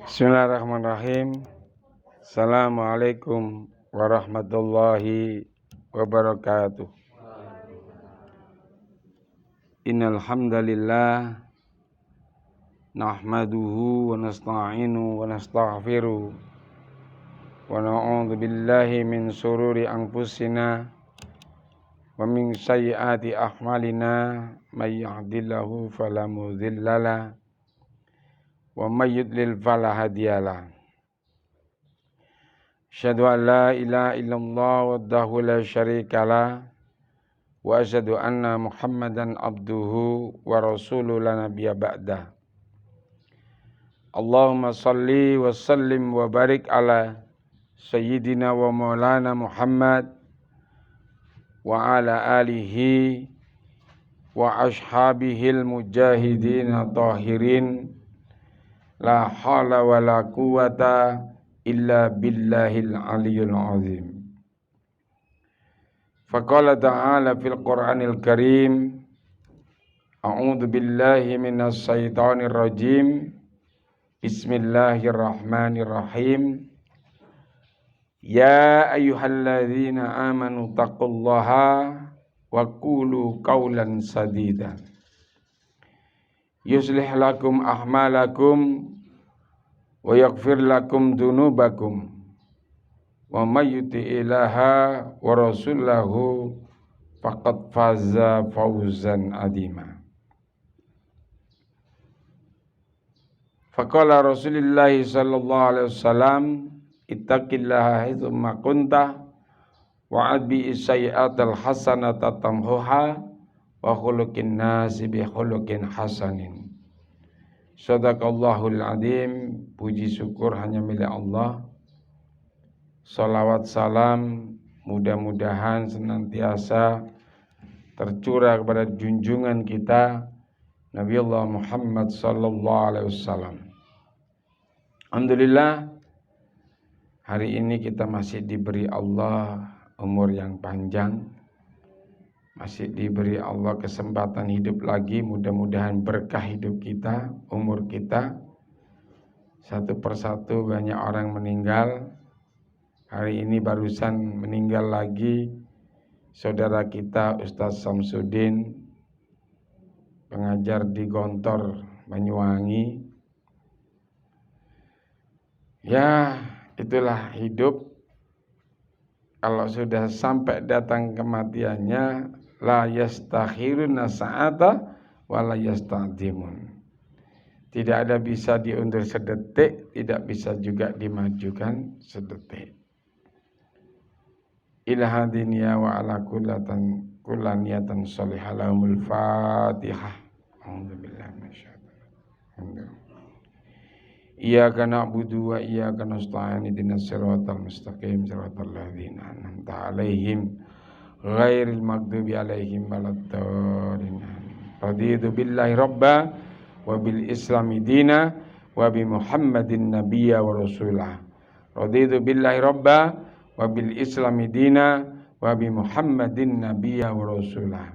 Bismillahirrahmanirrahim. Assalamualaikum warahmatullahi wabarakatuh. Innal hamdalillah nahmaduhu wa nasta'inu wa nastaghfiruh wa na'udzu billahi min shururi anfusina wa min sayyiati a'malina may yahdihillahu fala mudhillalah wa may yudlil fala hadiyalah. Asyhadu an la ilaha illallah wahdahu la syarikalah wa asyhadu anna Muhammadan abduhu wa rasuluhu la nabiyya ba'dah. Allahumma salli wa sallim wa barik ala sayyidina wa maulana Muhammad wa ala alihi wa ashabihil mujahidin tahirin la haula wa la quwata illa billahil aliyyil azim. Faqala ta'ala fil Qur'anil Karim, a'udzu billahi minas syaitonir rajim. Bismillahirrahmanirrahim. Ya ayyuhalladzina amanu taqullaha wa qulu qawlan sadida. Yuslih lakum a'malakum wa yaghfir lakum dunubakum wa may yuti'illaha wa rasulahu faqad faza fawzan adzima. Faqala Rasulullah sallallahu alaihi wasallam, ittaqillaha haitsu ma kunta wa adbi sayyi'atal hasanata tamhuha wa khuluqin nasi bi khuluqin hasanin. Shadaqallahul adzim. Puji syukur hanya milik Allah. Salawat salam mudah-mudahan senantiasa tercurah kepada junjungan kita Nabi Allah Muhammad sallallahu alaihi wasallam. Alhamdulillah, hari ini kita masih diberi Allah umur yang panjang, masih diberi Allah kesempatan hidup lagi. Mudah-mudahan berkah hidup kita, umur kita. Satu persatu banyak orang meninggal. Hari ini barusan meninggal lagi saudara kita Ustaz Samsudin, pengajar di Gontor Banyuwangi. Ya, itulah hidup. Kalau sudah sampai datang kematiannya, la yastakhiruna sa'ata wa la yasta'dzimun. Tidak ada bisa diundur sedetik, tidak bisa juga dimajukan sedetik. Ila dunya wa ala kullaniyatan shalihah lahumul Fatihah. A'udzubillahi minasyaitonir rajim. Iyyaka na'budu wa iyyaka nasta'in ihdinas siratal mustaqim siratal ladzina an'amta 'alaihim ghairil maghdubi 'alaihim waladdallin. Raditu billahi rabba wa bil islami dina wa bi Muhammadin nabiyya wa rasulah. Raditu billahi rabba wa bil islami dina wa bi Muhammadin nabiyya wa rasulah.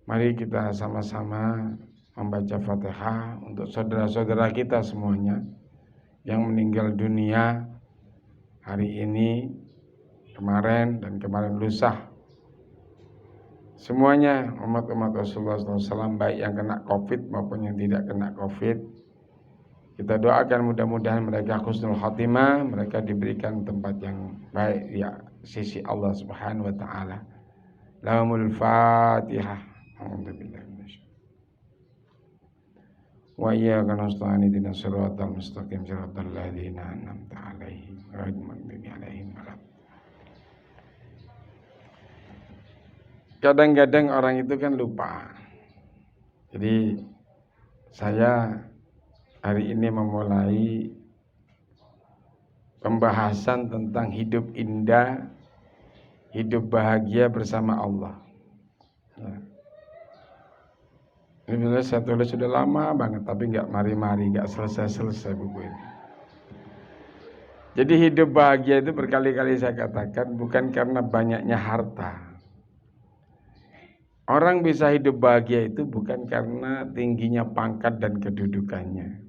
Mari kita sama-sama membaca Fatihah untuk saudara-saudara kita semuanya yang meninggal dunia hari ini, kemarin dan kemarin lusa. Semuanya umat-umat Rasulullah SAW, baik yang kena COVID maupun yang tidak kena COVID. Kita doakan mudah-mudahan mereka husnul khatimah, mereka diberikan tempat yang baik di sisi Allah Subhanahu wa taala. Lahumul Fatihah. Alhamdulillah. Wa iyyaka nasta'in ihdinas siratal mustaqim siratal ladzina an'amta 'alaihim ghairil maghdubi 'alaihim waladdallin. Kadang-kadang orang itu kan lupa. Jadi saya hari ini memulai pembahasan tentang hidup indah, hidup bahagia bersama Allah. Ya. Ini sebenarnya saya tulis sudah lama banget, tapi nggak mari-mari, nggak selesai-selesai buku ini. Jadi hidup bahagia itu berkali-kali saya katakan bukan karena banyaknya harta. Orang bisa hidup bahagia itu bukan karena tingginya pangkat dan kedudukannya.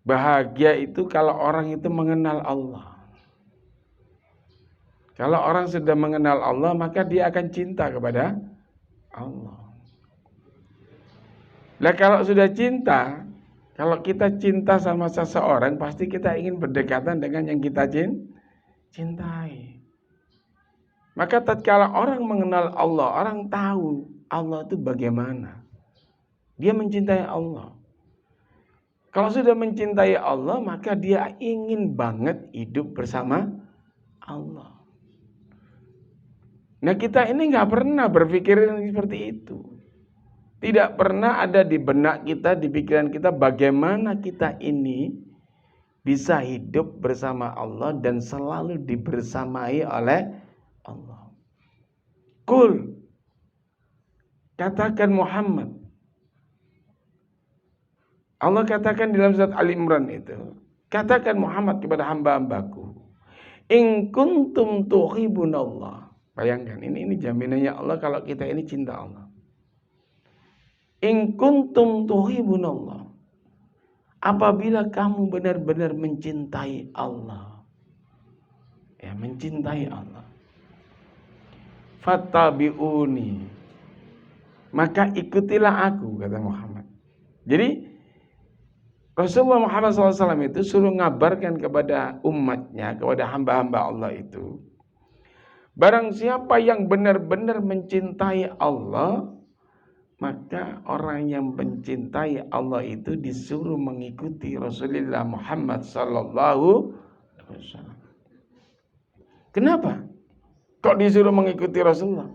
Bahagia itu kalau orang itu mengenal Allah. Kalau orang sudah mengenal Allah, maka dia akan cinta kepada Allah. Nah kalau sudah cinta, kalau kita cinta sama seseorang, pasti kita ingin berdekatan dengan yang kita cintai. Maka tatkala orang mengenal Allah, orang tahu Allah itu bagaimana. Dia mencintai Allah. Kalau sudah mencintai Allah, maka dia ingin banget hidup bersama Allah. Nah kita ini nggak pernah berpikir seperti itu. Tidak pernah ada di benak kita, di pikiran kita bagaimana kita ini bisa hidup bersama Allah dan selalu dibersamai oleh Allah. Qul, katakan Muhammad. Allah katakan dalam surat Ali Imran itu, katakan Muhammad kepada hamba-hambaku, in kuntum tuhibbunallah. Bayangkan, ini jaminannya Allah kalau kita ini cinta Allah. In kuntum tuhibbunallah. Apabila kamu benar-benar mencintai Allah. Ya, mencintai Allah. Fattabi'uni. Maka ikutilah aku, kata Muhammad. Jadi Rasulullah Muhammad SAW itu suruh ngabarkan kepada umatnya, kepada hamba-hamba Allah itu. Barang siapa yang benar-benar mencintai Allah, maka orang yang mencintai Allah itu disuruh mengikuti Rasulullah Muhammad SAW. Kenapa? Kok disuruh mengikuti Rasulullah?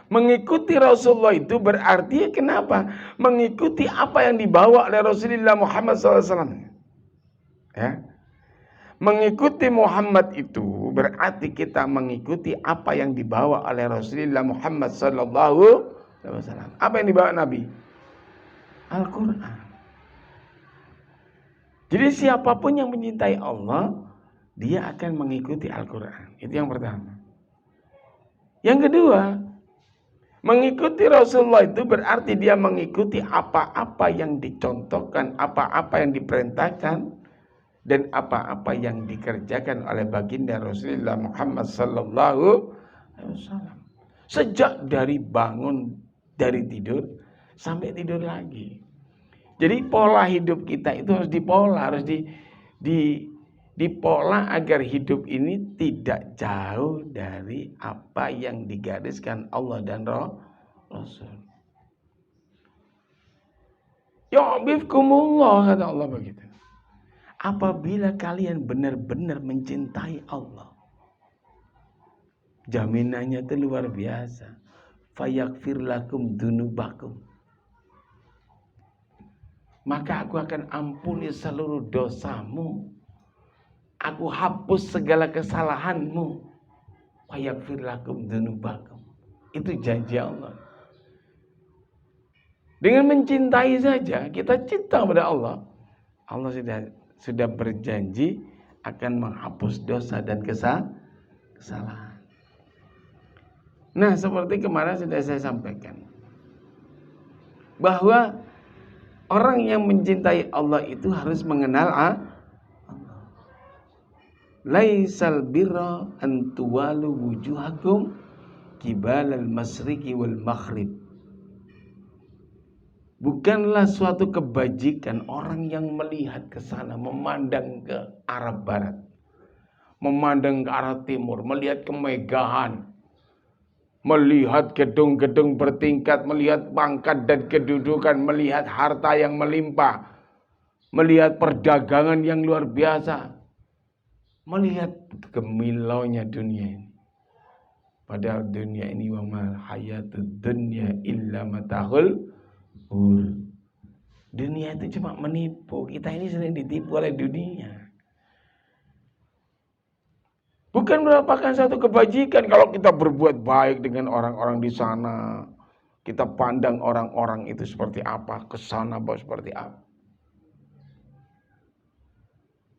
Mengikuti Rasulullah itu berarti kenapa? Mengikuti apa yang dibawa oleh Rasulullah Muhammad SAW. Ya. Mengikuti Muhammad itu berarti kita mengikuti apa yang dibawa oleh Rasulullah Muhammad SAW. Apa yang dibawa Nabi? Al-Quran. Jadi siapapun yang mencintai Allah, dia akan mengikuti Al-Quran. Itu yang pertama. Yang kedua, mengikuti Rasulullah itu berarti dia mengikuti apa-apa yang dicontohkan, apa-apa yang diperintahkan, dan apa-apa yang dikerjakan oleh baginda Rasulullah Muhammad sallallahu alaihi wasallam. Sejak dari bangun dari tidur sampai tidur lagi. Jadi pola hidup kita itu harus dipola, harus dipola agar hidup ini tidak jauh dari apa yang digariskan Allah dan Rasul. Yu'bibkumullah, kata Allah begitu. Apabila kalian benar-benar mencintai Allah, jaminannya itu luar biasa. Fayaghfir lakum dunubakum. Maka aku akan ampuni seluruh dosamu. Aku hapus segala kesalahanmu. Fayaghfir lakum dunubakum. Itu janji Allah. Dengan mencintai saja, kita cinta pada Allah. Allah sudah berjanji akan menghapus dosa dan kesalahan. Nah, seperti kemarin sudah saya sampaikan, bahwa orang yang mencintai Allah itu harus mengenal Allah. Laisal birra an tuwalu wujuhakum qibalal masyriqi wal maghrib. Bukanlah suatu kebajikan orang yang melihat ke sana, memandang ke arah barat, memandang ke arah timur, melihat kemegahan, melihat gedung-gedung bertingkat, melihat pangkat dan kedudukan, melihat harta yang melimpah, melihat perdagangan yang luar biasa, melihat gemilaunya dunia ini. Padahal dunia ini wa mal hayatud dunya illa mata'ul. Dunia itu cuma menipu. Kita ini sering ditipu oleh dunia. Bukan merupakan satu kebajikan kalau kita berbuat baik dengan orang-orang di sana. Kita pandang orang-orang itu seperti apa, ke sana seperti apa.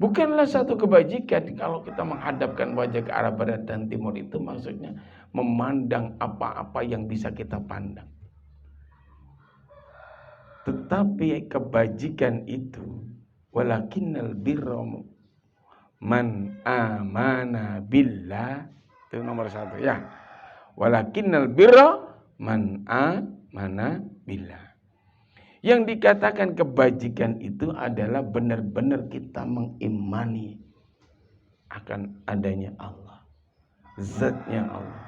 Bukanlah satu kebajikan kalau kita menghadapkan wajah ke arah barat dan timur, itu maksudnya memandang apa-apa yang bisa kita pandang. Tetapi kebajikan itu Walakinnal birra man amana billah. Itu nomor 1 ya. Walakinnal birra man amana billah. Yang dikatakan kebajikan itu adalah benar-benar kita mengimani akan adanya Allah, zatnya Allah.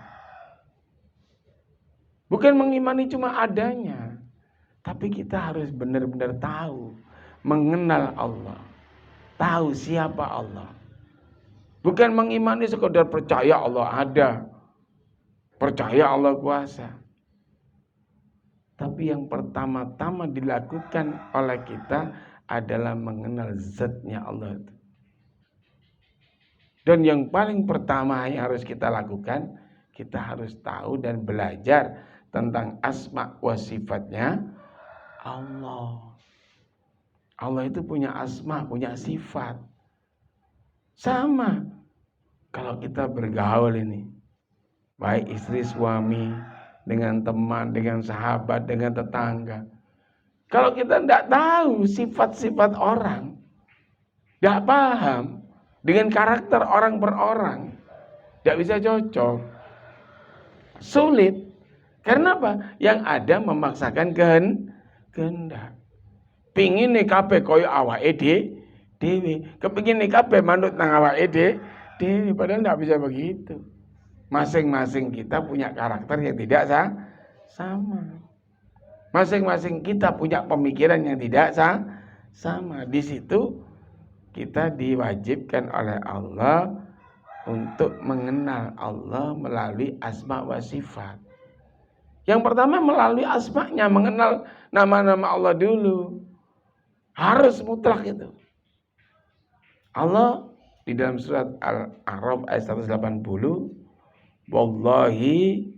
Bukan mengimani cuma adanya, tapi kita harus benar-benar tahu, mengenal Allah, tahu siapa Allah. Bukan mengimani sekedar percaya Allah ada, percaya Allah kuasa. Tapi yang pertama-tama dilakukan oleh kita adalah mengenal zatnya Allah itu. Dan yang paling pertama yang harus kita lakukan, kita harus tahu dan belajar tentang asma wa sifatnya Allah. Allah itu punya asma, punya sifat. Sama kalau kita bergaul ini, baik istri suami, dengan teman, dengan sahabat, dengan tetangga. Kalau kita tidak tahu sifat-sifat orang, tidak paham dengan karakter orang per orang, tidak bisa cocok, sulit. Karena apa? Yang ada memaksakan kehendak. Pingin nih kabeh koyo awake dhewe, kepingin nih kabeh manut nang awake dhewe, padahal tidak bisa begitu. Masing-masing kita punya karakter yang tidak sama. Masing-masing kita punya pemikiran yang tidak sama. Di situ kita diwajibkan oleh Allah untuk mengenal Allah melalui asma wa sifat. Yang pertama melalui asma'nya, mengenal nama-nama Allah dulu. Harus mutlak itu. Allah di dalam surat Al-A'raf ayat 180, wallahil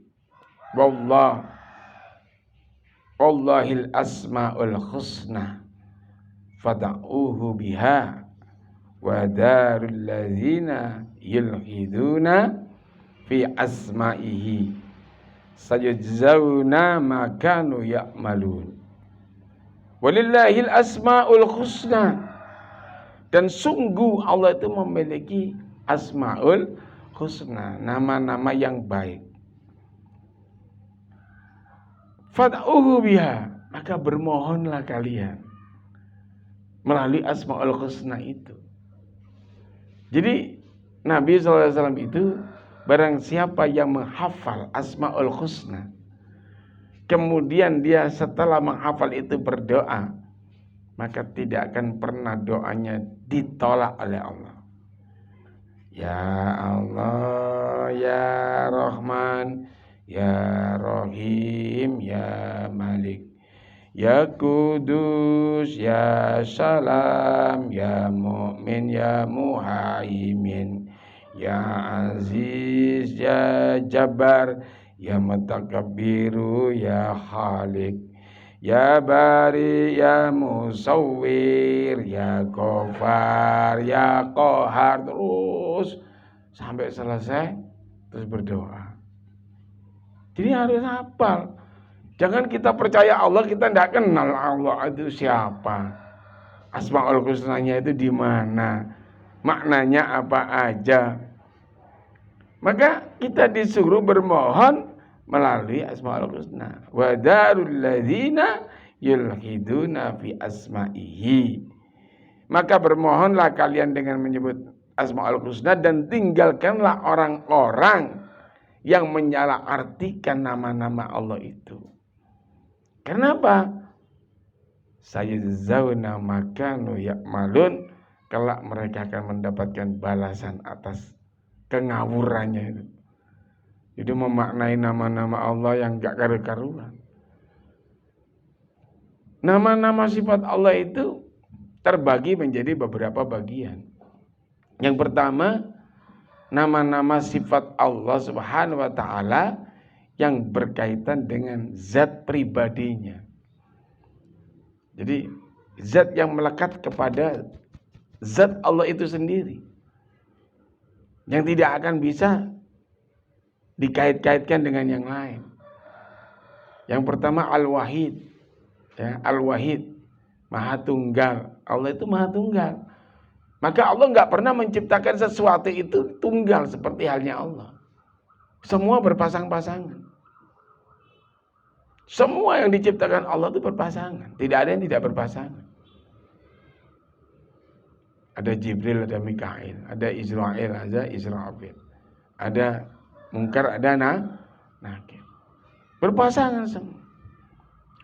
asma'ul husna fada'uhu biha wa darul ladzina yulhiduna fi asma'ihi sayajzauna ma kanu ya'malun. Walillahil asma'ul husna. Dan sungguh Allah itu memiliki asma'ul husna, nama-nama yang baik. Fad'uhu biha, maka bermohonlah kalian melalui asma'ul husna itu. Jadi Nabi SAW itu barang siapa yang menghafal asma'ul husna, kemudian dia setelah menghafal itu berdoa, maka tidak akan pernah doanya ditolak oleh Allah. Ya Allah, ya Rahman, ya Rahim, ya Malik, ya Kudus, ya Salam, ya Mu'min, ya Muhaimin, ya Aziz, ya Jabbar, ya Mutakabbiru, ya Khalik, ya Bari, ya Musawwir, ya Ghafar, ya Qahar, terus sampai selesai, terus berdoa. Jadi harus hafal. Jangan kita percaya Allah, kita tidak kenal Allah itu siapa, asmaul husnanya itu di mana, maknanya apa aja. Maka kita disuruh bermohon melalui asmaul husna. Wa darul ladzina yulhiduna fi asma'ihi. Maka bermohonlah kalian dengan menyebut asmaul husna dan tinggalkanlah orang-orang yang menyalahartikan nama-nama Allah itu. Kenapa? Sayajzauna ma kanu ya'malun, kelak mereka akan mendapatkan balasan atas kengawurannya itu. Jadi memaknai nama-nama Allah yang gak karu-karuan. Nama-nama sifat Allah itu terbagi menjadi beberapa bagian. Yang pertama, nama-nama sifat Allah Subhanahu wa taala yang berkaitan dengan zat pribadinya. Jadi zat yang melekat kepada zat Allah itu sendiri, yang tidak akan bisa dikait-kaitkan dengan yang lain. Yang pertama Al-Wahid, ya, Al-Wahid Maha tunggal. Allah itu maha tunggal. Maka Allah nggak pernah menciptakan sesuatu itu tunggal seperti halnya Allah. Semua berpasang-pasangan. Semua yang diciptakan Allah itu berpasangan. Tidak ada yang tidak berpasangan. Ada Jibril, ada Mikail, ada Israel, ada Israfil. Ada Mungkar, ada Nakir. Berpasangan semua.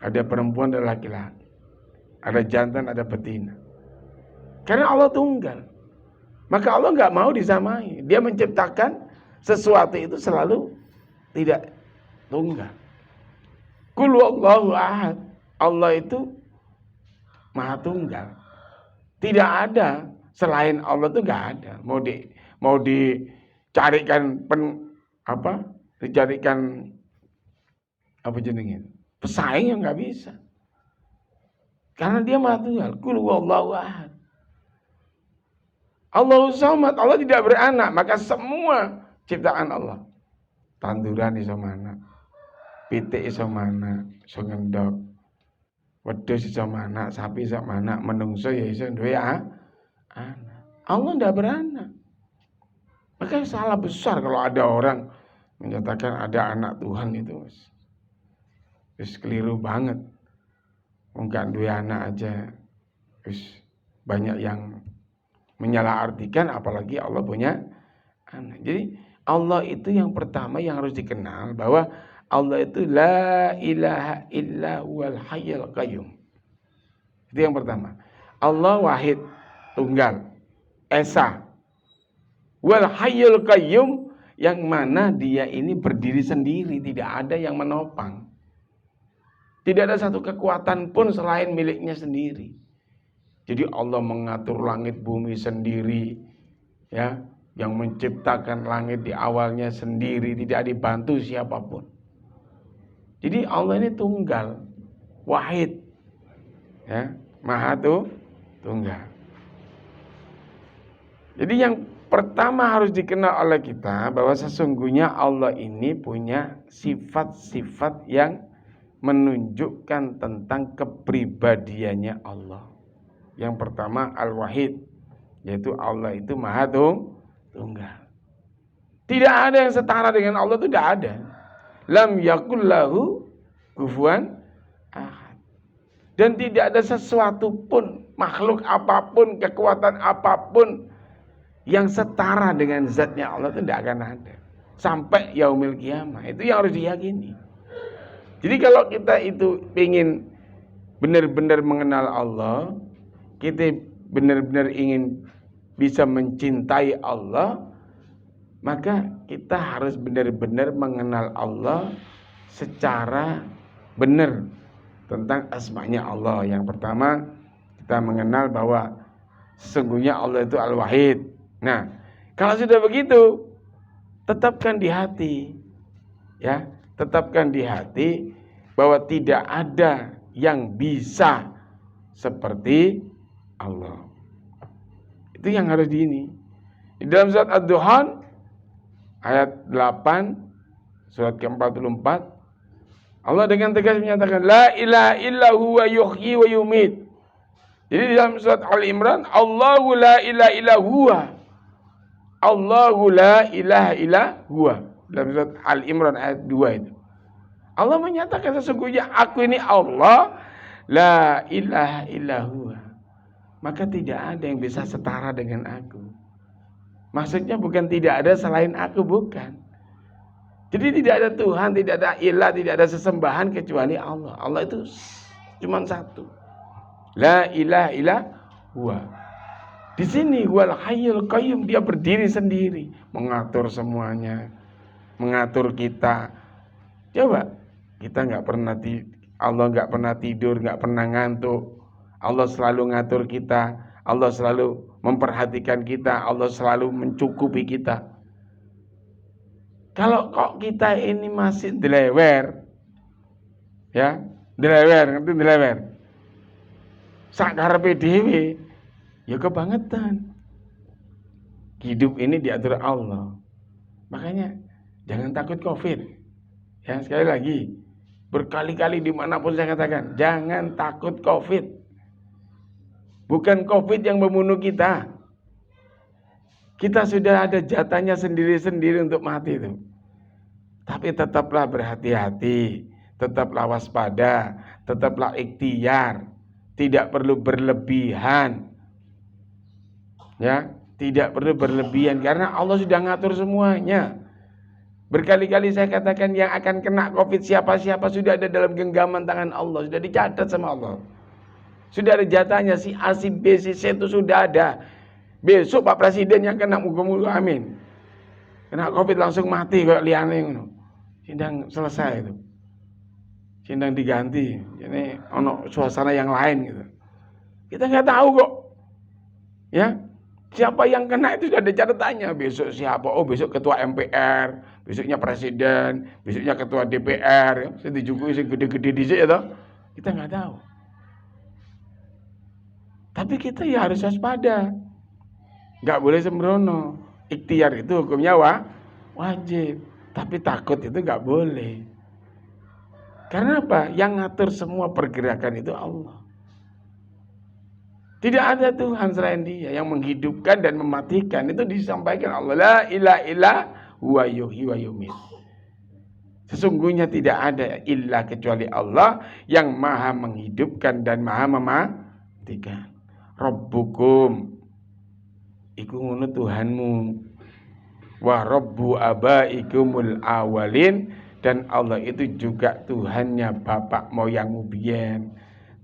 Ada perempuan, ada laki-laki. Ada jantan, ada betina. Karena Allah tunggal. Maka Allah nggak mau disamai. Dia menciptakan sesuatu itu selalu tidak tunggal. Qul huwallahu ahad. Allah itu maha tunggal. Tidak ada selain Allah itu nggak ada. Mau dicarikan dicarikan apa jenenge? Pesaing yang nggak bisa. Karena dia maha tunggal. Qul huwallahu ahad. Allahu samad. Allah tidak beranak. Maka semua ciptaan Allah. Tanduran iso mana, pitik iso mana, iso ngendok, wedhus iso mana, sapi iso mana, menungso ya iso duwe anak. Allah tidak beranak. Maka salah besar kalau ada orang menyatakan ada anak Tuhan itu. Wis keliru banget. Enggak duwe anak aja. Wis banyak yang menyalahartikan apalagi Allah punya anak. Jadi Allah itu yang pertama yang harus dikenal bahwa Allah itu la ilaha illa huwal hayyul qayyum. Itu yang pertama. Allah wahid, tunggal, esa. Wal hayyul qayyum, yang mana dia ini berdiri sendiri, tidak ada yang menopang. Tidak ada satu kekuatan pun selain miliknya sendiri. Jadi Allah mengatur langit bumi sendiri, ya. Yang menciptakan langit di awalnya sendiri, tidak dibantu siapapun. Jadi Allah ini tunggal, wahid, ya, maha tunggal. Jadi yang pertama harus dikenal oleh kita bahwa sesungguhnya Allah ini punya sifat-sifat yang menunjukkan tentang kepribadiannya Allah. Yang pertama al-wahid, yaitu Allah itu maha tunggal. Tidak ada yang setara dengan Allah, itu tidak ada. Lam yakul lahu kufuwan ahad. Dan tidak ada sesuatu pun, makhluk apapun, kekuatan apapun yang setara dengan zatnya Allah itu tidak akan ada. Sampai yaumil qiyamah. Itu yang harus diyakini. Jadi kalau kita itu ingin benar-benar mengenal Allah, kita benar-benar ingin bisa mencintai Allah, maka kita harus benar-benar mengenal Allah secara benar tentang asmanya Allah. Yang pertama, kita mengenal bahwa sesungguhnya Allah itu al-wahid. Nah, kalau sudah begitu, tetapkan di hati, ya, tetapkan di hati bahwa tidak ada yang bisa seperti Allah. Itu yang harus di dalam surat Ad-Duhan ayat 8 surat ke-44 Allah dengan tegas menyatakan la ilaha illa huwa yuhyi wa yumit. Jadi di dalam surat Al-Imran Allahu la ilaha illa huwa. Allahu la ilaha illa huwa. Dalam surat Al-Imran ayat 2 itu. Allah menyatakan sesungguhnya aku ini Allah la ilaha illa huwa. Maka tidak ada yang bisa setara dengan aku. Maksudnya bukan tidak ada selain aku, bukan. Jadi tidak ada Tuhan, tidak ada ilah, tidak ada sesembahan kecuali Allah. Allah itu cuma satu. La ilaha illa huwa. Di sini wal hayyul qayyum, dia berdiri sendiri, mengatur semuanya, mengatur kita. Coba kita Allah nggak pernah tidur, nggak pernah ngantuk. Allah selalu ngatur kita, Allah selalu memperhatikan kita, Allah selalu mencukupi kita. Kalau kok kita ini masih delewer, ya, ngerti delewer? Sakarepe dhewe, ya kebangetan. Hidup ini diatur Allah. Makanya jangan takut COVID. Ya, sekali lagi, berkali-kali dimanapun saya katakan, jangan takut COVID. Bukan COVID yang membunuh kita. Kita sudah ada jatahnya sendiri-sendiri untuk mati itu. Tapi tetaplah berhati-hati, tetaplah waspada, tetaplah ikhtiar. Tidak perlu berlebihan. Ya, tidak perlu berlebihan karena Allah sudah ngatur semuanya. Berkali-kali saya katakan yang akan kena COVID siapa-siapa sudah ada dalam genggaman tangan Allah, sudah dicatat sama Allah. Sudah ada jatahnya, si A, si B, si C itu sudah ada. Besok Pak Presiden yang kena, muga-muga amin. Kena COVID langsung mati kayak liane ngono. Sindang selesai itu. Sindang diganti. Ini ono suasana yang lain gitu. Kita nggak tahu kok. Ya. Siapa yang kena itu sudah ada catatannya. Besok siapa? Oh, besok ketua MPR, besoknya presiden, besoknya ketua DPR. Saya dijukui sing gede-gede di sini ya. Kita nggak tahu. Tapi kita ya harus waspada. Nggak boleh sembrono. Ikhtiar itu hukumnya wajib. Tapi takut itu nggak boleh. Karena apa? Yang ngatur semua pergerakan itu Allah. Tidak ada Tuhan selain Dia yang menghidupkan dan mematikan. Itu disampaikan Allah. La ilaha illa huwa yuhyi wa yumiit. Sesungguhnya tidak ada illa kecuali Allah yang maha menghidupkan dan maha mematikan. Rabbukum iku ngono Tuhanmu. Wa rabbu abaikumul awalin, dan Allah itu juga Tuhannya bapak moyangmu biyen.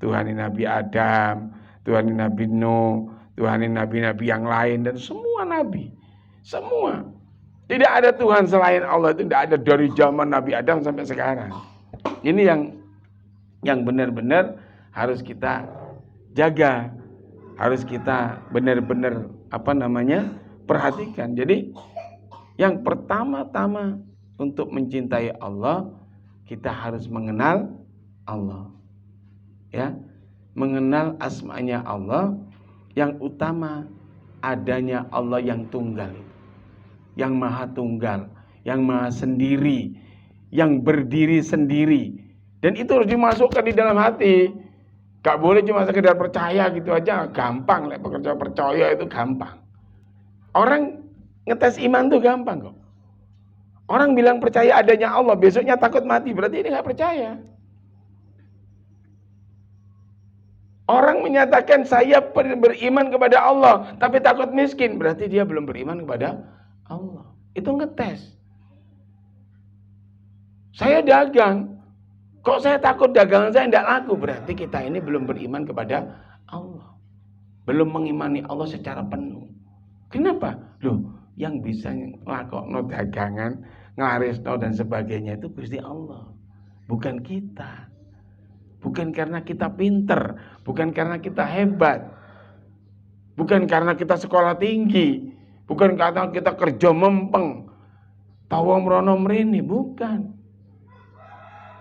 Tuhan Nabi Adam, Tuhan Nabi Nuh, Tuhan nabi-nabi yang lain dan semua nabi. Semua. Tidak ada Tuhan selain Allah, itu tidak ada dari zaman Nabi Adam sampai sekarang. Ini yang benar-benar harus kita jaga. Harus kita benar-benar perhatikan. Jadi yang pertama-tama untuk mencintai Allah, kita harus mengenal Allah. Ya, mengenal asmanya Allah. Yang utama adanya Allah yang tunggal, yang maha tunggal, yang maha sendiri, yang berdiri sendiri. Dan itu harus dimasukkan di dalam hati. Gak boleh cuma sekedar percaya gitu aja, gampang. Percaya itu gampang. Orang ngetes iman tuh gampang kok. Orang bilang percaya adanya Allah, besoknya takut mati, berarti dia gak percaya. Orang menyatakan saya beriman kepada Allah, tapi takut miskin, berarti dia belum beriman kepada Allah. Itu ngetes. Saya dagang, kok saya takut dagangan saya tidak laku, berarti kita ini belum beriman kepada Allah. Belum mengimani Allah secara penuh. Kenapa? Loh, yang bisa ngelakokno dagangan, nglarisno dan sebagainya itu Gusti Allah, bukan kita. Bukan karena kita pinter, bukan karena kita hebat, bukan karena kita sekolah tinggi, bukan karena kita kerja mempeng, tawa merono mrene, bukan.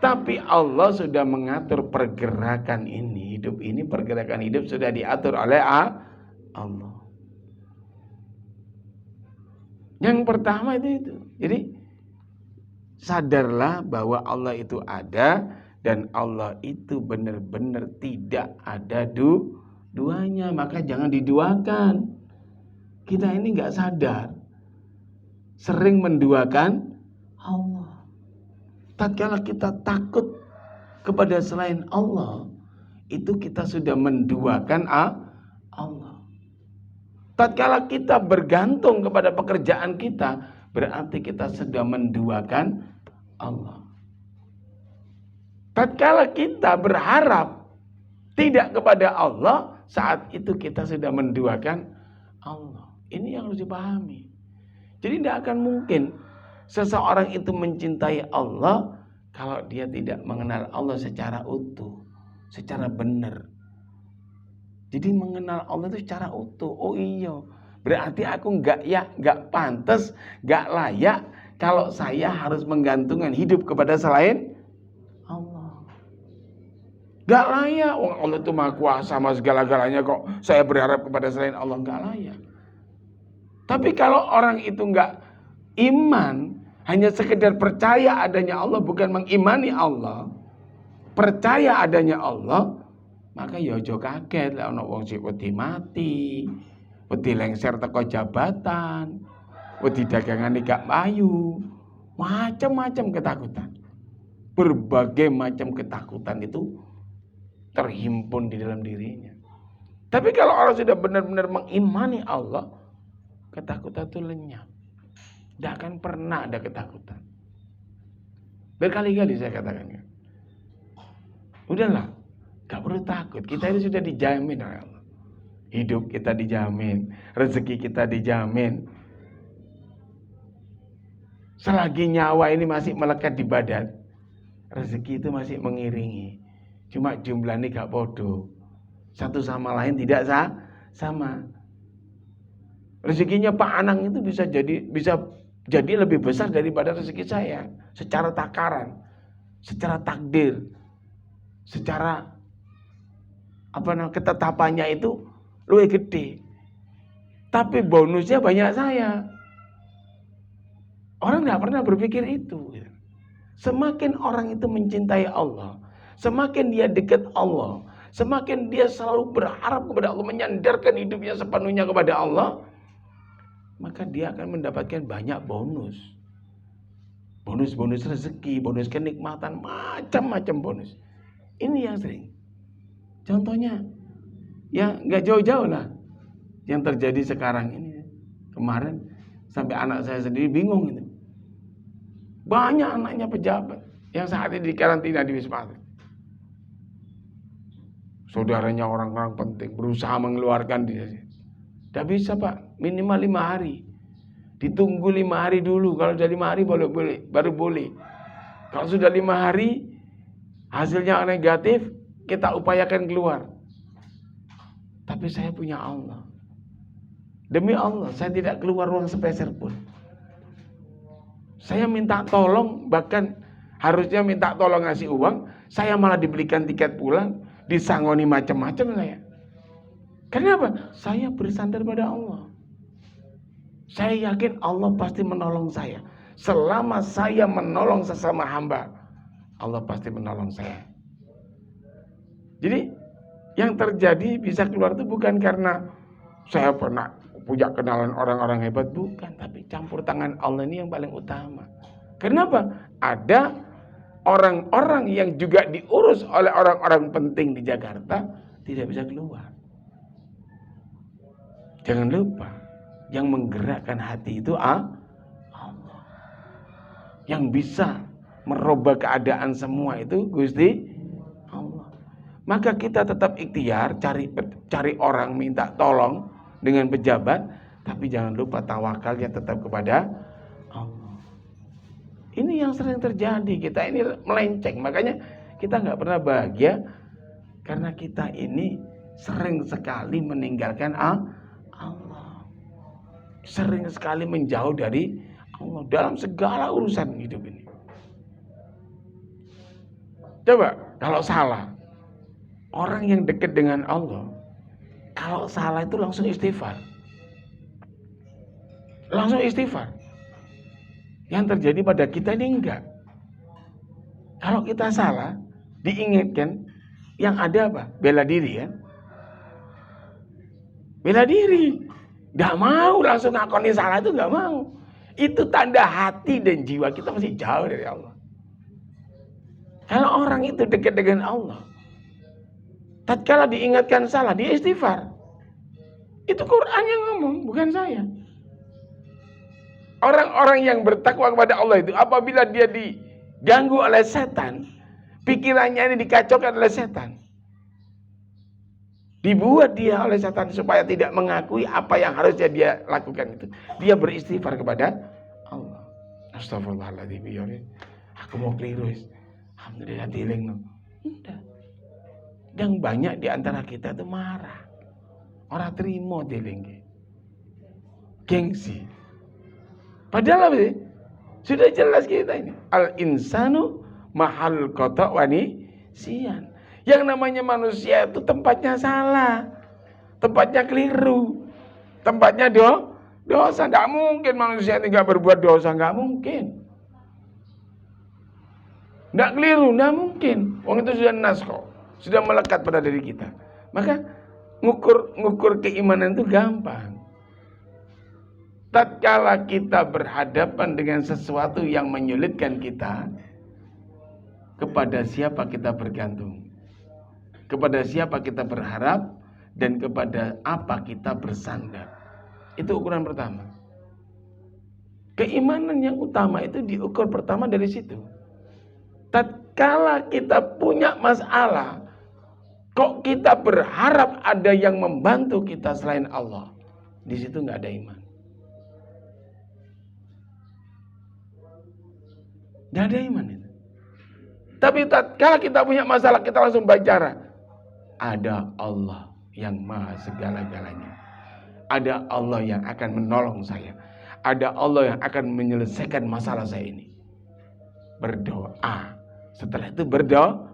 Tapi Allah sudah mengatur pergerakan ini, hidup ini, pergerakan hidup sudah diatur oleh Allah. Yang pertama itu. Jadi sadarlah bahwa Allah itu ada dan Allah itu benar-benar tidak ada duanya, maka jangan diduakan. Kita ini nggak sadar, sering menduakan Allah. Tatkala kita takut kepada selain Allah, itu kita sudah menduakan Allah. Tatkala kita bergantung kepada pekerjaan kita, berarti kita sudah menduakan Allah. Tatkala kita berharap tidak kepada Allah, saat itu kita sudah menduakan Allah. Ini yang harus dipahami. Jadi tidak akan mungkin seseorang itu mencintai Allah kalau dia tidak mengenal Allah secara utuh, secara benar. Jadi mengenal Allah itu secara utuh. Oh iya, berarti aku nggak pantas, nggak layak kalau saya harus menggantungkan hidup kepada selain Allah. Gak layak. Allah itu maha kuasa sama segala-galanya, kok saya berharap kepada selain Allah, gak layak. Tapi kalau orang itu gak iman, hanya sekedar percaya adanya Allah, bukan mengimani Allah, percaya adanya Allah, Maka ya aja kaget lek ana wong sing wedi mati, wedi lengser teko jabatan, wedi dagangane gak payu, macam-macam ketakutan. Berbagai macam ketakutan itu terhimpun di dalam dirinya. Tapi kalau orang sudah benar-benar mengimani Allah, ketakutan itu lenyap. Tidak akan pernah ada ketakutan. Berkali-kali saya katakan. Udahlah, gak perlu takut. Kita ini sudah dijamin oleh Allah. Hidup kita dijamin, rezeki kita dijamin. Selagi nyawa ini masih melekat di badan, rezeki itu masih mengiringi. Cuma jumlahnya gak bodoh. Satu sama lain tidak sama. Rezekinya Pak Anang itu bisa jadi lebih besar daripada rezeki saya. Secara takaran, secara takdir, secara ketetapannya itu lebih gede. Tapi bonusnya banyak saya. Orang tidak pernah berpikir itu. Semakin orang itu mencintai Allah, semakin dia dekat Allah, semakin dia selalu berharap kepada Allah, menyandarkan hidupnya sepenuhnya kepada Allah, maka dia akan mendapatkan banyak bonus. Bonus-bonus rezeki, bonus kenikmatan, macam-macam bonus. Ini yang sering. Contohnya, ya nggak jauh-jauh lah yang terjadi sekarang ini. Kemarin sampai anak saya sendiri bingung itu. Banyak anaknya pejabat yang saat ini dikarantina di Wisma Atlet. Saudaranya orang-orang penting berusaha mengeluarkan dia. Tidak bisa Pak, minimal 5 hari. Ditunggu 5 hari dulu. Kalau sudah 5 hari baru boleh. Kalau sudah 5 hari hasilnya negatif, kita upayakan keluar. Tapi saya punya Allah. Demi Allah, saya tidak keluar uang sepeser pun. Saya minta tolong, bahkan harusnya minta tolong ngasih uang, saya malah dibelikan tiket pulang, disangoni macam-macam saya. Kenapa? Saya bersandar pada Allah. Saya yakin Allah pasti menolong saya. Selama saya menolong sesama hamba, Allah pasti menolong saya. Jadi yang terjadi bisa keluar itu bukan karena saya pernah punya kenalan orang-orang hebat, bukan. Tapi campur tangan Allah ini yang paling utama. Kenapa? Ada orang-orang yang juga diurus oleh orang-orang penting di Jakarta tidak bisa keluar. Jangan lupa, yang menggerakkan hati itu Allah. Yang bisa merubah keadaan semua itu Gusti Allah. Maka kita tetap ikhtiar cari orang minta tolong dengan pejabat, tapi jangan lupa tawakalnya tetap kepada Allah. Ini yang sering terjadi, kita ini melenceng. Makanya kita nggak pernah bahagia karena kita ini sering sekali meninggalkan Allah. Sering sekali menjauh dari Allah dalam segala urusan hidup ini. Coba kalau salah, orang yang dekat dengan Allah, kalau salah itu langsung istighfar. Langsung istighfar. Yang terjadi pada kita ini enggak. Kalau kita salah, diingatkan, yang ada apa? Bela diri ya. Bela diri. Gak mau langsung ngakoni salah itu, gak mau. Itu tanda hati dan jiwa kita masih jauh dari Allah. Kalau orang itu dekat dengan Allah, tatkala diingatkan salah, dia istighfar. Itu Quran yang ngomong, bukan saya. Orang-orang yang bertakwa kepada Allah itu, apabila dia diganggu oleh setan, pikirannya ini dikacaukan oleh setan, dibuat dia oleh setan supaya tidak mengakui apa yang harusnya dia lakukan itu, dia beristighfar kepada Allah. Astagfirullahaladzim, aku mau keliru. Alhamdulillah tiling. Udah. Yang banyak di antara kita itu marah. Orang terima tiling. Gengsi. Padahal apa sih? Sudah jelas kita ini. Al-insanu mahal qata' wa nisyan. Yang namanya manusia itu tempatnya salah. Tempatnya keliru. Tempatnya dosa. Tidak mungkin manusia ini tidak berbuat dosa. Tidak mungkin. Tidak keliru. Tidak mungkin. Wong itu sudah nas kok. sudah melekat pada diri kita. Maka ngukur keimanan itu gampang. Tatkala kita berhadapan dengan sesuatu yang menyulitkan kita, kepada siapa kita bergantung, kepada siapa kita berharap, dan kepada apa kita bersandar. Itu ukuran pertama. Keimanan yang utama itu diukur pertama dari situ. Tatkala kita punya masalah, kok kita berharap ada yang membantu kita selain Allah, di situ nggak ada iman. Nggak ada iman itu. Tapi tatkala kita punya masalah, kita langsung bicara, ada Allah yang maha segala-galanya. Ada Allah yang akan menolong saya. Ada Allah yang akan menyelesaikan masalah saya ini. Berdoa. Setelah itu berdoa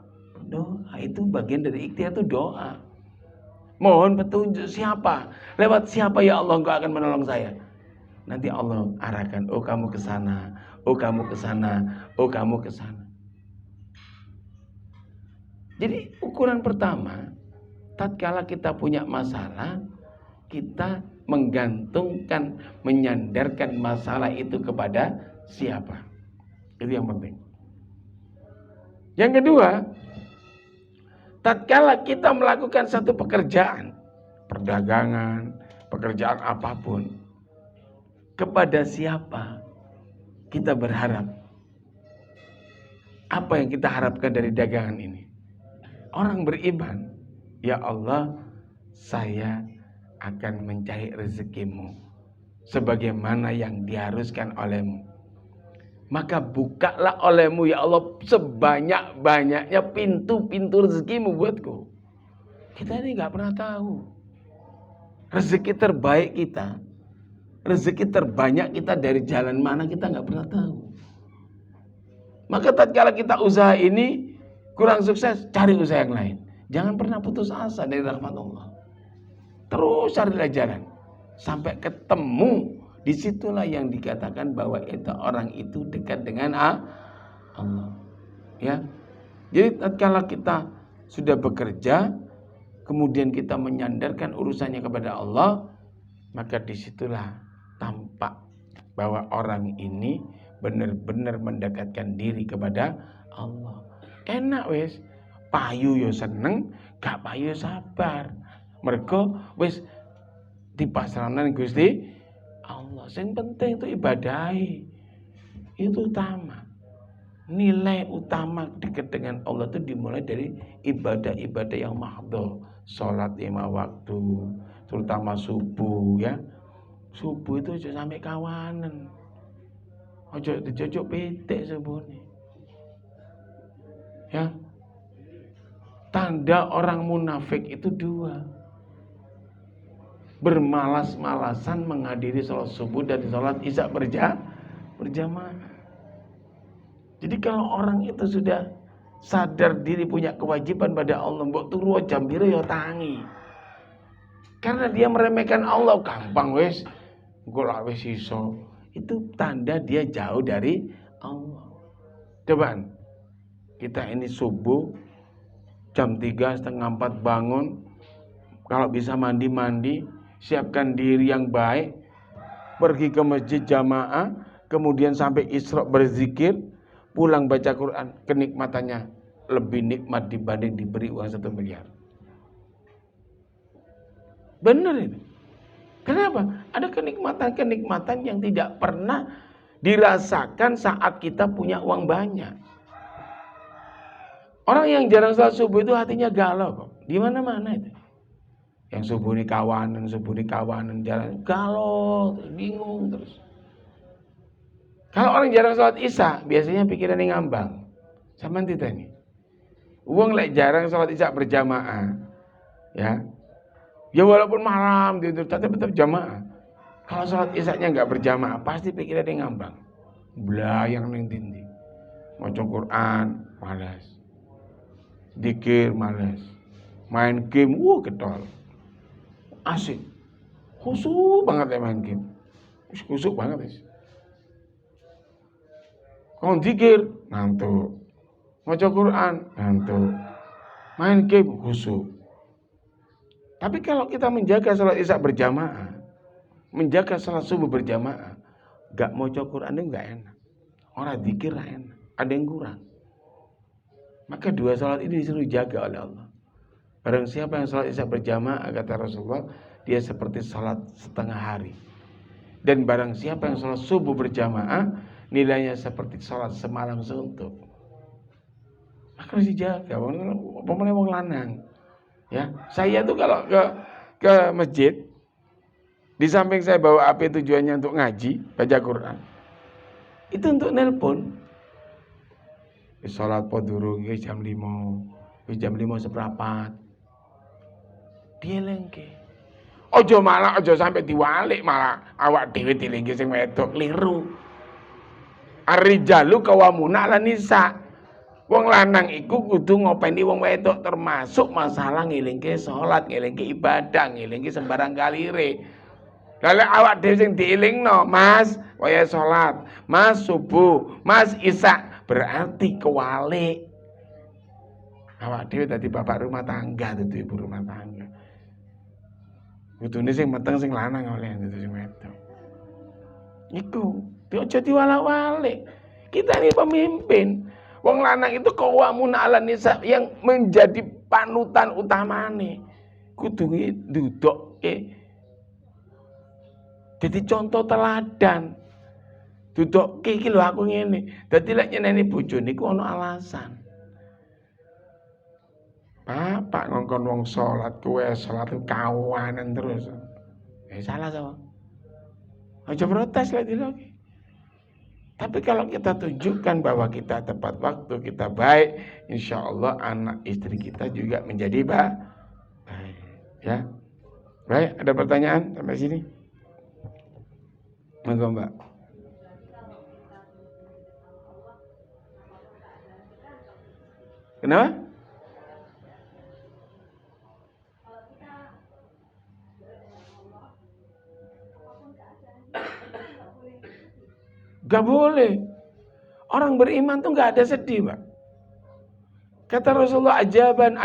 itu bagian dari ikhtiar, itu doa. Mohon petunjuk siapa, lewat siapa ya Allah engkau akan menolong saya. Nanti Allah arahkan, oh kamu ke sana, oh kamu ke sana, oh kamu ke sana. Jadi ukuran pertama, tatkala kita punya masalah, kita menggantungkan, menyandarkan masalah itu kepada siapa. Itu yang penting. Yang kedua, tatkala kita melakukan satu pekerjaan, perdagangan, pekerjaan apapun, kepada siapa kita berharap? Apa yang kita harapkan dari dagangan ini? Orang beriman, ya Allah, saya akan mencari rezekimu sebagaimana yang diharuskan olehmu. Maka bukalah olehmu ya Allah sebanyak-banyaknya pintu-pintu rezekimu buatku. Kita ini gak pernah tahu rezeki terbaik kita, rezeki terbanyak kita dari jalan mana, kita gak pernah tahu. Maka tatkala kita usaha ini kurang sukses, cari usaha yang lain. Jangan pernah putus asa dari rahmat Allah. Terus carilah jalan sampai ketemu. Disitulah yang dikatakan bahwa itu orang itu dekat dengan Allah. Ya, jadi tatkala kita sudah bekerja, kemudian kita menyandarkan urusannya kepada Allah, maka disitulah tampak bahwa orang ini benar-benar mendekatkan diri kepada Allah. Enak wes, payu yo seneng, gak payu sabar. Mergo wes dipasrahkan Gusti Allah. Yang penting itu ibadahi. Itu utama. Nilai utama dekat dengan Allah itu dimulai dari ibadah-ibadah yang mahdhah. Salat 5 waktu, terutama subuh ya. Subuh itu aja sampai kawanan. Ojo dicocok pitik subuhnya. Ya. Tanda orang munafik itu 2. Bermalas-malasan menghadiri sholat subuh dan sholat isya berjamaah. Jadi kalau orang itu sudah sadar diri punya kewajiban pada Allah, mbok turu jam piro ya tangi. Karena dia meremehkan Allah, gampang wes, engko lak wis iso. Itu tanda dia jauh dari Allah. Cobaan, kita ini subuh jam 3:30 bangun, kalau bisa mandi-mandi, siapkan diri yang baik, pergi ke masjid jamaah, kemudian sampai Isra berzikir, pulang baca Quran, kenikmatannya lebih nikmat dibanding diberi uang 1 miliar. Benar itu. Kenapa? Ada kenikmatan-kenikmatan yang tidak pernah dirasakan saat kita punya uang banyak. Orang yang jarang sholat subuh itu hatinya galau kok. Di mana-mana itu. Yang subuh ini kawanan, jalan galau, terus bingung terus. Kalau orang jarang sholat isya, biasanya pikirannya ngambang. Sama kita ini. Uang lek jarang sholat isya berjamaah, ya. Ya walaupun malam tidur, tapi tetap jamaah. Kalau sholat isya-nya nggak berjamaah, pasti pikirannya ngambang. Belayang ning tindi. Maca Quran, malas. Zikir, malas. Main game, getol. Asik, khusyuk banget ya main game, khusyuk banget wis. Kalau zikir ngantuk, maca Quran ngantuk, main game khusyuk. Tapi kalau kita menjaga sholat isya berjamaah, menjaga sholat subuh berjamaah, gak mau Quran itu gak enak. Orang dzikir enak, ada yang kurang. Maka dua sholat ini disuruh jaga oleh Allah. Barang siapa yang sholat isya berjamaah, kata Rasulullah, dia seperti sholat setengah hari. Dan barang siapa yang sholat subuh berjamaah, nilainya seperti sholat semalam suntuk. Maka harus dijaga. Pokoknya wong lanang. Ya, saya tuh kalau ke masjid, di samping saya bawa HP tujuannya untuk ngaji, baca Quran, itu untuk nelpon. Sholat podurung jam 5, jam 5 seperempat. Dia lengke. Ojo sampai diwalik malah awak dhewe dilengke sing wedok keliru. Ar-rijalu qawwamuna 'alan nisa. Wong lanang iku kudu ngopeni wong wedok, termasuk masalah ngelingke salat, ngelingke ibadah, ngelingke sembarang kalire. Lah awak dhewe sing dielingno, Mas, waya salat, Mas subuh, Mas isya, berarti kewalik. Awak dhewe dadi bapak rumah tangga, dadi ibu rumah tangga. Kudune sing meteng sing lanang oleh itu sing wedok. Iku, aja diwala-walik. Kita ini pemimpin. Wong lanang itu qawwamun 'alan nisa, yang menjadi panutan utamane. Kudu ndudokke. Jadi contoh teladan. Dudokke iki lho aku ngene. Dadi lek nyeneni bojone iku ana alasan. Bapak ngongkon wong sholat, kowe sholat kawanan terus. Salah sama. Aja protes lagi. Tapi kalau kita tunjukkan bahwa kita tepat waktu, kita baik, insya Allah anak istri kita juga menjadi baik. Ya, baik. Ada pertanyaan sampai sini? Monggo Mbak. Kenapa? Gak boleh. Orang beriman tuh gak ada sedih, Pak. Kata Rasulullah, ajaban.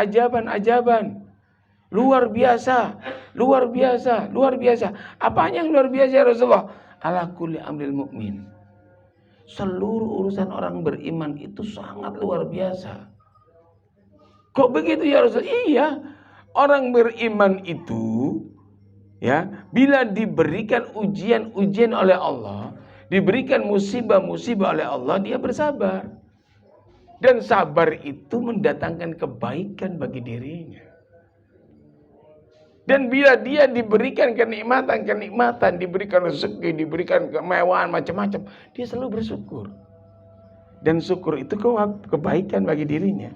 Luar biasa. Apanya yang luar biasa ya Rasulullah? Ala kulli amril mu'min. Seluruh urusan orang beriman itu sangat luar biasa. Kok begitu ya Rasul? Iya. Orang beriman itu, ya, bila diberikan ujian oleh Allah, diberikan musibah oleh Allah, dia bersabar. Dan sabar itu mendatangkan kebaikan bagi dirinya. Dan bila dia diberikan kenikmatan, diberikan rezeki, diberikan kemewahan macam-macam, dia selalu bersyukur. Dan syukur itu kebaikan bagi dirinya.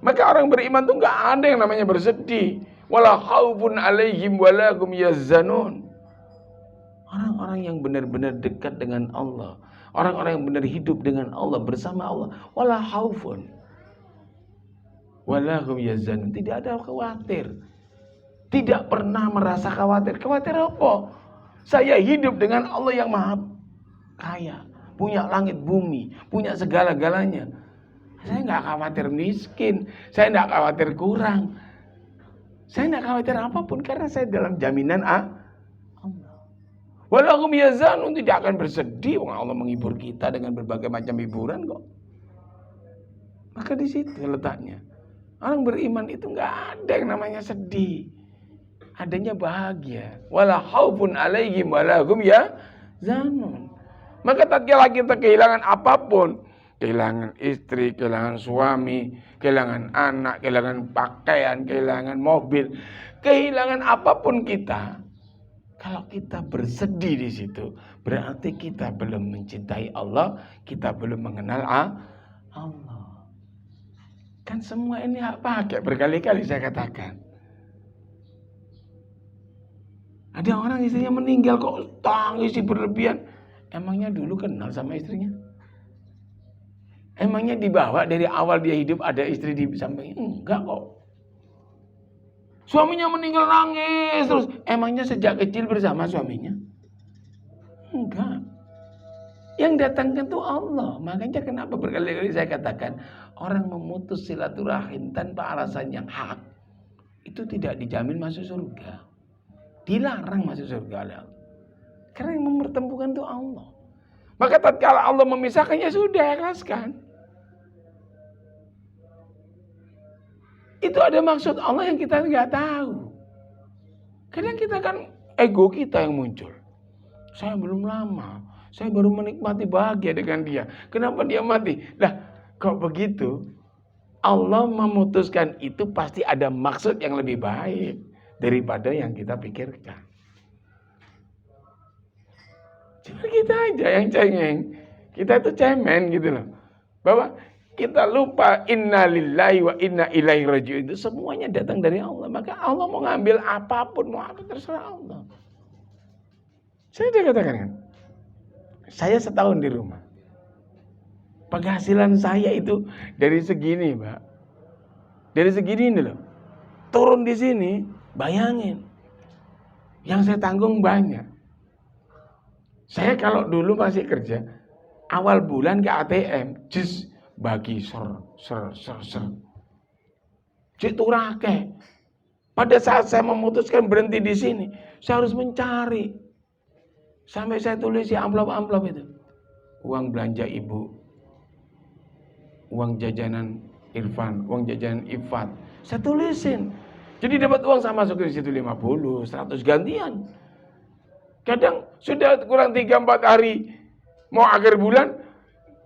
Maka orang beriman itu enggak ada yang namanya bersedih. Wala khaufun 'alaihim wala hum yahzanun. Orang-orang yang benar-benar dekat dengan Allah, orang-orang yang benar hidup dengan Allah, bersama Allah, wala khaufun wala hum yahzanun, tidak ada khawatir. Tidak pernah merasa khawatir. Khawatir apa? Saya hidup dengan Allah yang maha kaya, punya langit bumi, punya segala-galanya. Saya enggak khawatir miskin, saya enggak khawatir kurang. Saya enggak khawatir apapun karena saya dalam jaminan Allah. Walahum yazanun, tidak akan bersedih. Allah menghibur kita dengan berbagai macam hiburan kok. Maka di situ letaknya. Orang beriman itu enggak ada yang namanya sedih. Adanya bahagia. Wala khaufun 'alaihim walahum yahzanun. Maka tatkala kita kehilangan apapun, kehilangan istri, kehilangan suami, kehilangan anak, kehilangan pakaian, kehilangan mobil, kehilangan apapun kita, kalau kita bersedih di situ, berarti kita belum mencintai Allah, kita belum mengenal Allah. Kan semua ini hak pakai, berkali-kali saya katakan. Ada orang istrinya meninggal kok tangisi berlebihan. Emangnya dulu kenal sama istrinya? Emangnya dibawa dari awal dia hidup ada istri di sampingnya? Enggak kok. Suaminya meninggal nangis terus. Emangnya sejak kecil bersama suaminya? Enggak. Yang datangkan itu Allah. Makanya kenapa berkali-kali saya katakan, orang memutus silaturahim tanpa alasan yang hak, itu tidak dijamin masuk surga. Dilarang masuk surga oleh Allah. Karena yang mempertemukan itu Allah. Maka tatkala Allah memisahkannya sudah, ikhlaskan. Itu ada maksud Allah yang kita nggak tahu. Kadang kita kan ego kita yang muncul. Saya belum lama, saya baru menikmati bahagia dengan dia. Kenapa dia mati? Lah, kok begitu? Allah memutuskan itu pasti ada maksud yang lebih baik daripada yang kita pikirkan. Cuma kita aja yang cengeng. Kita itu cemen gitu loh. Bahwa kita lupa inna lillahi wa inna ilaihi raji'un, itu semuanya datang dari Allah. Maka Allah mau ngambil apapun, mau apa terserah Allah. Saya udah katakan kan, saya setahun di rumah. Penghasilan saya itu dari segini, Mbak. Dari segini ini loh. Turun di sini, bayangin. Yang saya tanggung banyak. Saya kalau dulu masih kerja, awal bulan ke ATM, jus bagi ser. Cik turake. Pada saat saya memutuskan berhenti di sini, saya harus mencari. Sampai saya tulis amplop-amplop itu. Uang belanja ibu. Uang jajanan Irfan, uang jajanan Ifat. Saya tulisin. Jadi dapat uang saya masukin di situ 50, 100 gantian. Kadang sudah kurang 3-4 hari mau akhir bulan,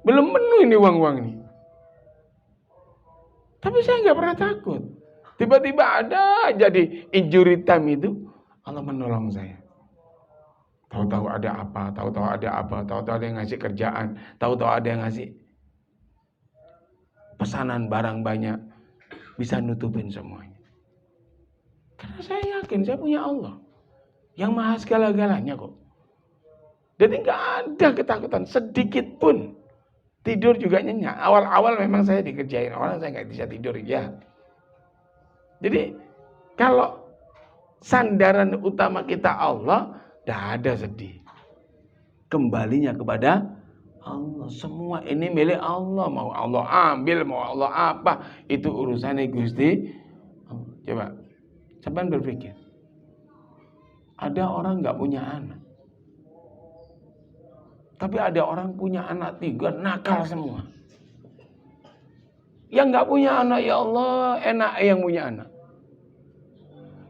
belum penuh ini uang-uang ini. Tapi saya nggak pernah takut. Tiba-tiba ada jadi injury time itu, Allah menolong saya. Tahu-tahu ada apa, tahu-tahu ada yang ngasih kerjaan, tahu-tahu ada yang ngasih pesanan barang banyak, bisa nutupin semuanya. Karena saya yakin saya punya Allah yang maha segala-galanya kok. Jadi nggak ada ketakutan sedikit pun. Tidur juga nyenyak. Awal-awal memang saya dikerjain orang, saya nggak bisa tidur ya. Jadi kalau sandaran utama kita Allah, tidak ada sedih. Kembalinya kepada Allah. Semua ini milik Allah. Mau Allah ambil, mau Allah apa, itu urusannya Gusti. Coba, sampean berpikir. Ada orang nggak punya anak. Tapi ada orang punya anak 3, nakal semua. Yang nggak punya anak, ya Allah, enak yang punya anak.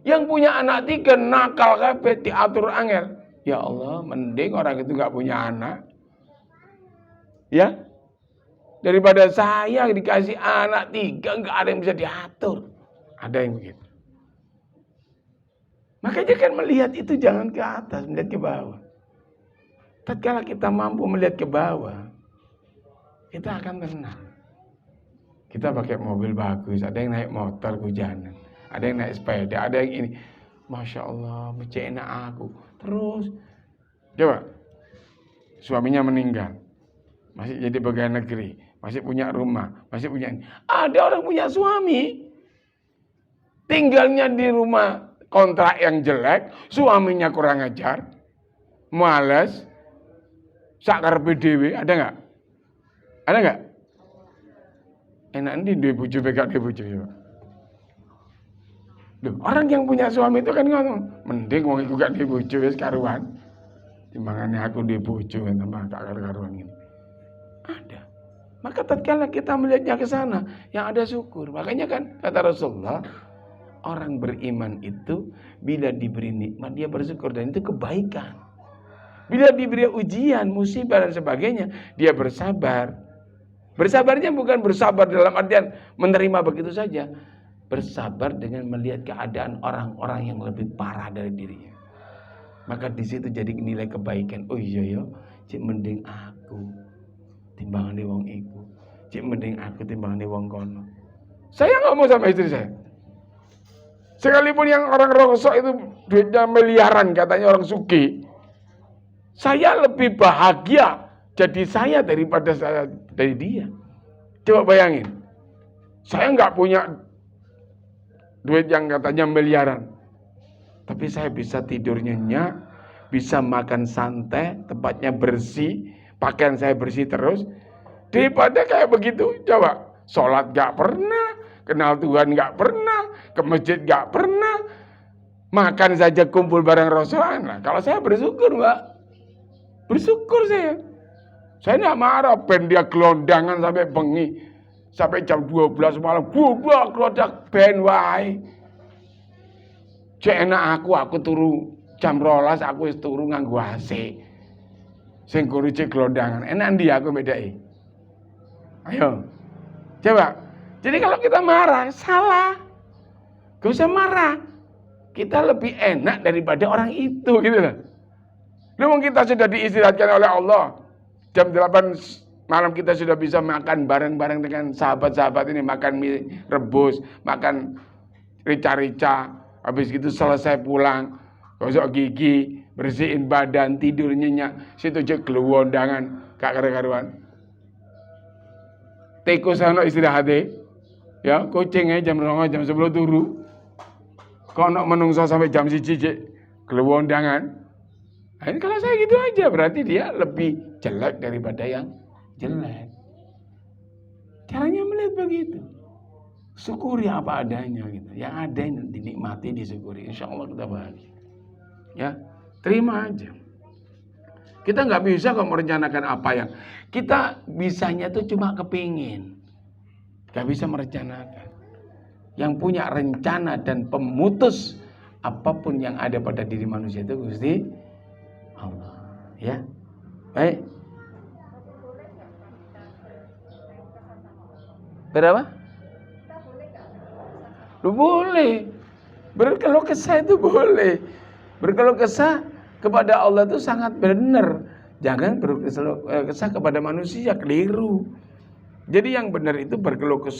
Yang punya anak 3, nakal kabeh, diatur angel. Ya Allah, mending orang itu nggak punya anak. Ya, daripada saya dikasih anak 3, nggak ada yang bisa diatur. Ada yang begitu. Makanya kan melihat itu jangan ke atas, melihat ke bawah. Tatkala kita mampu melihat ke bawah, kita akan tenang. Kita pakai mobil bagus, ada yang naik motor hujanan, ada yang naik sepeda, ada yang ini. Masya Allah, enak aku. Terus, coba, suaminya meninggal, masih jadi pegawai negeri, masih punya rumah, masih punya ini. Ada orang punya suami, tinggalnya di rumah kontrak yang jelek, suaminya kurang ajar, malas, sakar PDW, ada nggak? Ada nggak? Enak nih dua bojo pegang dua bojo. Orang yang punya suami itu kan ngomong, mending wong iku gak dua bojo wis karuan. Timbangannya aku dua bojo tambah gak karuan ini. Ada. Maka tatkala kita melihatnya ke sana, yang ada syukur. Makanya kan kata Rasulullah, orang beriman itu bila diberi nikmat dia bersyukur dan itu kebaikan. Bila diberi ujian, musibah dan sebagainya, dia bersabar. Bersabarnya bukan bersabar dalam artian menerima begitu saja. Bersabar dengan melihat keadaan orang-orang yang lebih parah dari dirinya. Maka di situ jadi nilai kebaikan. Oh iya ya, cik mending aku timbangane wong iku. Cik mending aku timbangane wong kono. Saya ngomong sama istri saya. Sekalipun yang orang rosok itu duitnya miliaran katanya orang sugih. Saya lebih bahagia jadi saya daripada saya dari dia. Coba bayangin. Saya nggak punya duit yang katanya miliaran. Tapi saya bisa tidur nyenyak, bisa makan santai, tempatnya bersih, pakaian saya bersih terus, daripada kayak begitu. Coba, sholat gak pernah, kenal Tuhan gak pernah, ke masjid gak pernah, makan saja kumpul bareng Rasulullah. Nah, kalau saya bersyukur, Mbak. Bersyukur saya. Saya gak marah, ben dia gelondangan sampai bengi. Sampai jam 12 malam, gua kelodak ben wae. Cek enak aku turu jam 12, aku wis turu nganggo AC. Sing guru cek gelondangan, enak ndi aku bedai. Ayo. Coba. Jadi kalau kita marah, salah. Gak usah marah. Kita lebih enak daripada orang itu, gitu loh. Memang kita sudah diistirahatkan oleh Allah. Jam 8 malam kita sudah bisa makan bareng-bareng dengan sahabat-sahabat ini. Makan mie rebus, makan rica-rica. Habis gitu selesai pulang, gosok gigi, bersihin badan, tidur nyenyak. Situ aja gelondangan, gak karu-karuan. Tikus ana istirahatnya. Ya, kucingnya jam 9, jam 10 turu. Kono menungso sampai jam 1 gelondangan. Nah, ini kalau saya gitu aja, berarti dia lebih jelek daripada yang jelek. Caranya melihat begitu. Syukuri apa adanya gitu. Yang ada yang dinikmati, disyukuri. Insya Allah kita bahagia. Ya, terima aja. Kita nggak bisa kok merencanakan apa yang kita bisanya tuh cuma kepingin. Nggak bisa merencanakan. Yang punya rencana dan pemutus apapun yang ada pada diri manusia itu Gusti Allah. Ya, baik. Berapa? Lu boleh. Berkeluh kesah itu boleh. Berkeluh kesah kepada Allah itu sangat benar. Jangan berkeluh kesah kepada manusia, keliru. Jadi yang benar itu berkeluh kesah